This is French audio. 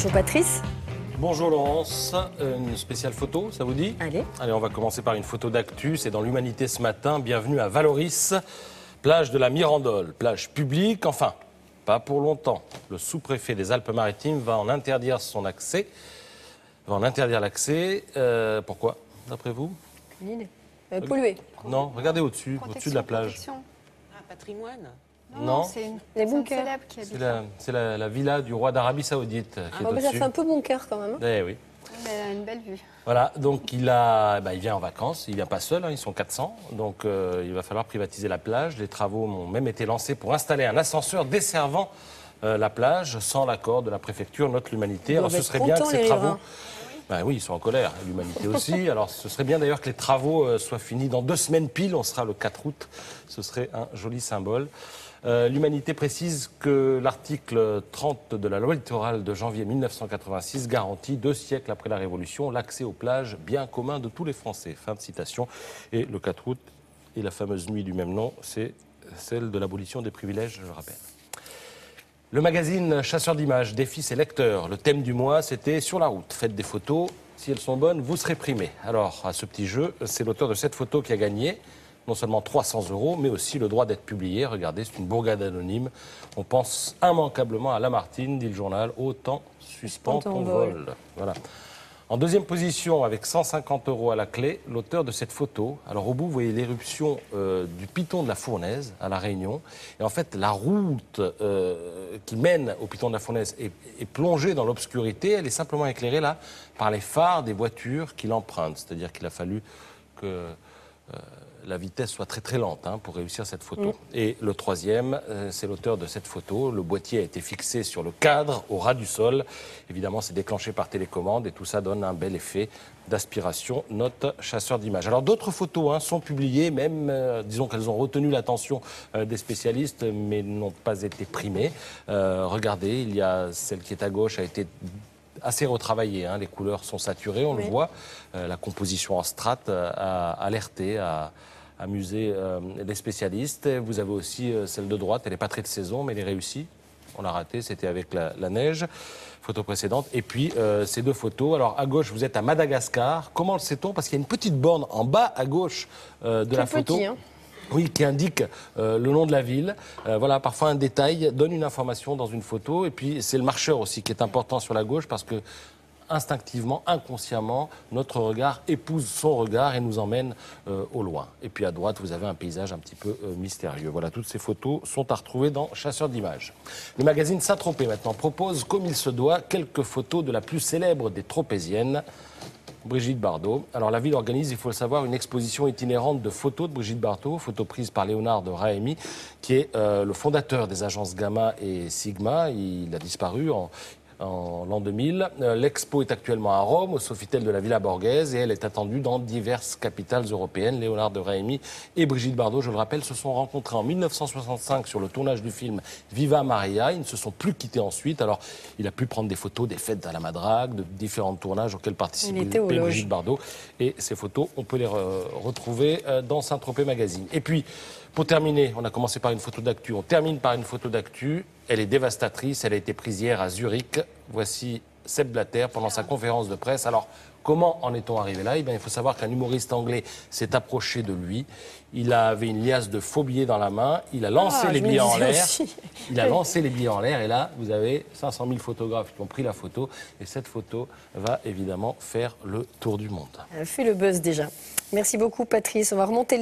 Bonjour Patrice. Bonjour Laurence, une spéciale photo, ça vous dit? Allez, on va commencer par une photo d'actu, c'est dans l'Humanité ce matin. Bienvenue à Vallauris, plage de la Mirandole, plage publique, enfin, pas pour longtemps. Le sous-préfet des Alpes-Maritimes va en interdire l'accès. Pourquoi, d'après vous? une idée. Pollué. Non, regardez au-dessus de la plage. Un patrimoine. Non, c'est une Les personne bunkers. célèbre qui a dit ça. c'est la villa du roi d'Arabie Saoudite qui est Ça au-dessus. fait un peu bunker quand même. Eh oui. Mais elle a une belle vue. Voilà, donc il vient en vacances, il vient pas seul, ils sont 400, donc il va falloir privatiser la plage. Les travaux ont même été lancés pour installer un ascenseur desservant la plage sans l'accord de la préfecture, note l'Humanité. Alors ce serait bien que ces travaux... Ben oui, ils sont en colère, l'Humanité aussi. Alors ce serait bien d'ailleurs que les travaux soient finis dans 2 semaines pile, on sera le 4 août, ce serait un joli symbole. L'Humanité précise que l'article 30 de la loi littorale de janvier 1986 garantit 2 siècles après la Révolution l'accès aux plages, bien commun de tous les Français. Fin de citation. Et le 4 août et la fameuse nuit du même nom, c'est celle de l'abolition des privilèges, je le rappelle. Le magazine Chasseur d'images défie ses lecteurs. Le thème du mois, c'était sur la route. Faites des photos, si elles sont bonnes, vous serez primé. Alors, à ce petit jeu, c'est l'auteur de cette photo qui a gagné non seulement 300 €, mais aussi le droit d'être publié. Regardez, c'est une bourgade anonyme. On pense immanquablement à Lamartine, dit le journal. Autant suspend ton vol. Voilà. En deuxième position, avec 150 € à la clé, l'auteur de cette photo. Alors au bout, vous voyez l'éruption du piton de la Fournaise à La Réunion. Et en fait, la route qui mène au piton de la Fournaise est plongée dans l'obscurité. Elle est simplement éclairée là par les phares des voitures qui l'empruntent. C'est-à-dire qu'il a fallu que... la vitesse soit très très lente pour réussir cette photo. Et le troisième, c'est l'auteur de cette photo. Le boîtier a été fixé sur le cadre, au ras du sol. Évidemment, c'est déclenché par télécommande et tout ça donne un bel effet d'aspiration, note Chasseur d'images. Alors d'autres photos sont publiées, même, disons qu'elles ont retenu l'attention des spécialistes, mais n'ont pas été primées. Regardez, il y a celle qui est à gauche, a été assez retravaillée, les couleurs sont saturées, on le voit. La composition en strates a alerté, a amusé les spécialistes. Vous avez aussi celle de droite, elle n'est pas très de saison, mais elle est réussie. On l'a raté, c'était avec la neige. Photo précédente. Et puis, ces 2 photos. Alors, à gauche, vous êtes à Madagascar. Comment le sait-on? Parce qu'il y a une petite borne en bas à gauche de la photo. Petit, Oui, qui indique le nom de la ville. Voilà, parfois un détail donne une information dans une photo. Et puis, c'est le marcheur aussi qui est important sur la gauche parce que, instinctivement, inconsciemment, notre regard épouse son regard et nous emmène au loin. Et puis, à droite, vous avez un paysage un petit peu mystérieux. Voilà, toutes ces photos sont à retrouver dans Chasseur d'images. Le magazine Saint-Tropez, maintenant, propose, comme il se doit, quelques photos de la plus célèbre des tropéziennes, Brigitte Bardot. Alors la ville organise, il faut le savoir, une exposition itinérante de photos de Brigitte Bardot, photos prises par Léonard de Raemi, qui est le fondateur des agences Gamma et Sigma. Il a disparu en l'an 2000. L'expo est actuellement à Rome, au Sofitel de la Villa Borghese, et elle est attendue dans diverses capitales européennes. Léonard de Raemi et Brigitte Bardot, je le rappelle, se sont rencontrés en 1965 sur le tournage du film Viva Maria. Ils ne se sont plus quittés ensuite. Alors, il a pu prendre des photos des fêtes à la Madrague, de différents tournages auxquels participait Brigitte Bardot. Et ces photos, on peut les retrouver dans Saint-Tropez Magazine. Et puis, pour terminer, on a commencé par une photo d'actu, on termine par une photo d'actu. Elle est dévastatrice, elle a été prise hier à Zurich. Voici Sepp Blatter pendant sa conférence de presse. Alors, comment en est-on arrivé là? Eh bien, il faut savoir qu'un humoriste anglais s'est approché de lui. Il avait une liasse de faux billets dans la main. Il a lancé les billets en l'air. Il a lancé les billets en l'air. Et là, vous avez 500 000 photographes qui ont pris la photo. Et cette photo va évidemment faire le tour du monde. Elle fait le buzz déjà. Merci beaucoup Patrice. On va remonter le